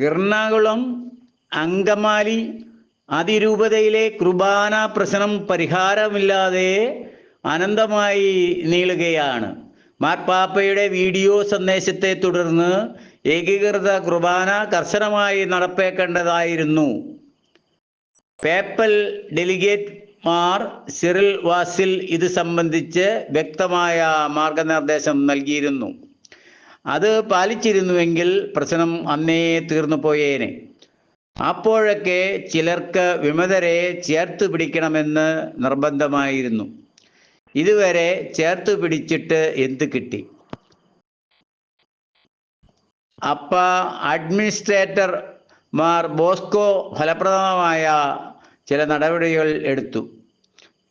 എറണാകുളം അങ്കമാലി അതിരൂപതയിലെ കുർബാന പ്രശ്നം പരിഹാരമില്ലാതെ അനന്തമായി നീളുകയാണ്. മാർപ്പാപ്പയുടെ വീഡിയോ സന്ദേശത്തെ തുടർന്ന് ഏകീകൃത കുർബാന കർശനമായി നടപ്പാക്കേണ്ടതായിരുന്നു. പേപ്പൽ ഡെലിഗേറ്റ് മാർ സിറിൽ വാസിൽ ഇത് സംബന്ധിച്ച് വ്യക്തമായ മാർഗനിർദ്ദേശം നൽകിയിരുന്നു. അത് പാലിച്ചിരുന്നുവെങ്കിൽ പ്രശ്നം അന്നേ തീർന്നു പോയേനെ. അപ്പോഴൊക്കെ ചിലർക്ക് വിമതരെ ചേർത്ത് പിടിക്കണമെന്ന് നിർബന്ധമായിരുന്നു. ഇതുവരെ ചേർത്ത് പിടിച്ചിട്ട് എന്ത് കിട്ടി? അഡ്മിനിസ്ട്രേറ്റർ മാർ ബോസ്കോ ഫലപ്രദമായ ചില നടപടികൾ എടുത്തു.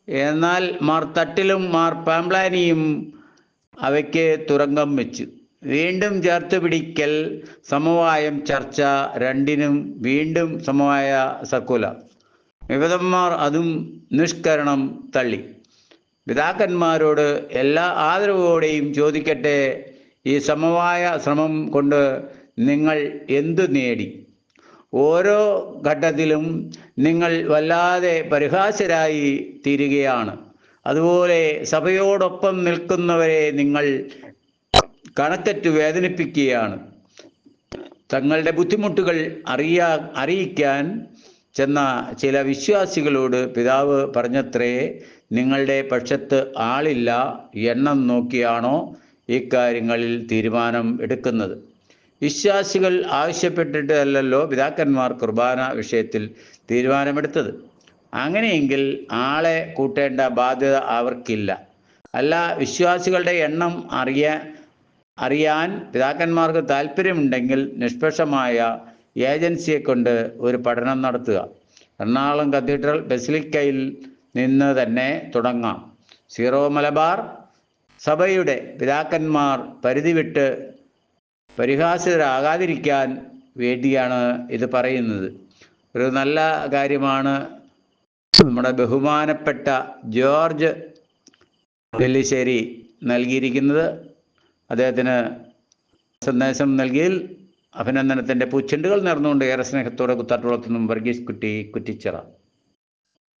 എന്നാൽ മാർ തട്ടിലും മാർ പാംപ്ലാനിയും അവയ്ക്ക് തുരങ്കം വെച്ചു. വീണ്ടും ചേർത്ത് പിടിക്കൽ, സമവായം, ചർച്ച രണ്ടിനും വീണ്ടും സമവായ സർക്കുലർ. വിമതന്മാർ അതും നിഷ്കരണം തള്ളി. പിതാക്കന്മാരോട് എല്ലാ ആദരവോടെയും ചോദിക്കട്ടെ, ഈ സമവായ ശ്രമം കൊണ്ട് നിങ്ങൾ എന്തു നേടി? ഓരോ ഘട്ടത്തിലും നിങ്ങൾ വല്ലാതെ പരിഹാസ്യരായി തീരുകയാണ്. അതുപോലെ സഭയോടൊപ്പം നിൽക്കുന്നവരെ നിങ്ങൾ കണക്കറ്റ് വേദനിപ്പിക്കുകയാണ്. തങ്ങളുടെ ബുദ്ധിമുട്ടുകൾ അറിയിക്കാൻ ചെന്ന ചില വിശ്വാസികളോട് പിതാവ് പറഞ്ഞത്രേ, നിങ്ങളുടെ പക്ഷത്ത് ആളില്ല, എണ്ണം നോക്കിയാണോ ഇക്കാര്യങ്ങളിൽ തീരുമാനം എടുക്കുന്നത്? വിശ്വാസികൾ ആവശ്യപ്പെട്ടിട്ടല്ലോ പിതാക്കന്മാർ കുർബാന വിഷയത്തിൽ തീരുമാനമെടുത്തത്. അങ്ങനെയെങ്കിൽ ആളെ കൂട്ടേണ്ട ബാധ്യത അവർക്കില്ല. അല്ല, വിശ്വാസികളുടെ എണ്ണം അറിയാൻ പിതാക്കന്മാർക്ക് താല്പര്യമുണ്ടെങ്കിൽ നിഷ്പക്ഷമായ ഏജൻസിയെ കൊണ്ട് ഒരു പഠനം നടത്തുക. എറണാകുളം കത്തീഡ്രൽ ബസിലിക്കയിൽ നിന്ന് തന്നെ തുടങ്ങാം. സീറോ മലബാർ സഭയുടെ പിതാക്കന്മാർ പരിധി വിട്ട് പരിഹാസ്യരാകാതിരിക്കാൻ വേണ്ടിയാണ് ഇത് പറയുന്നത്. ഒരു നല്ല കാര്യമാണ് നമ്മുടെ ബഹുമാനപ്പെട്ട ജോർജ് വെല്ലിശ്ശേരി നൽകിയിരിക്കുന്നത്. അദ്ദേഹത്തിന് സന്ദേശം നൽകിയിൽ അഭിനന്ദനത്തിൻ്റെ പൂച്ചെണ്ടുകൾ നേർന്നുകൊണ്ട് ഏറെ സ്നേഹത്തോടെ കുത്താട്ടുകുളത്തുനിന്നും വർഗീസ് കുറ്റിച്ചിറ.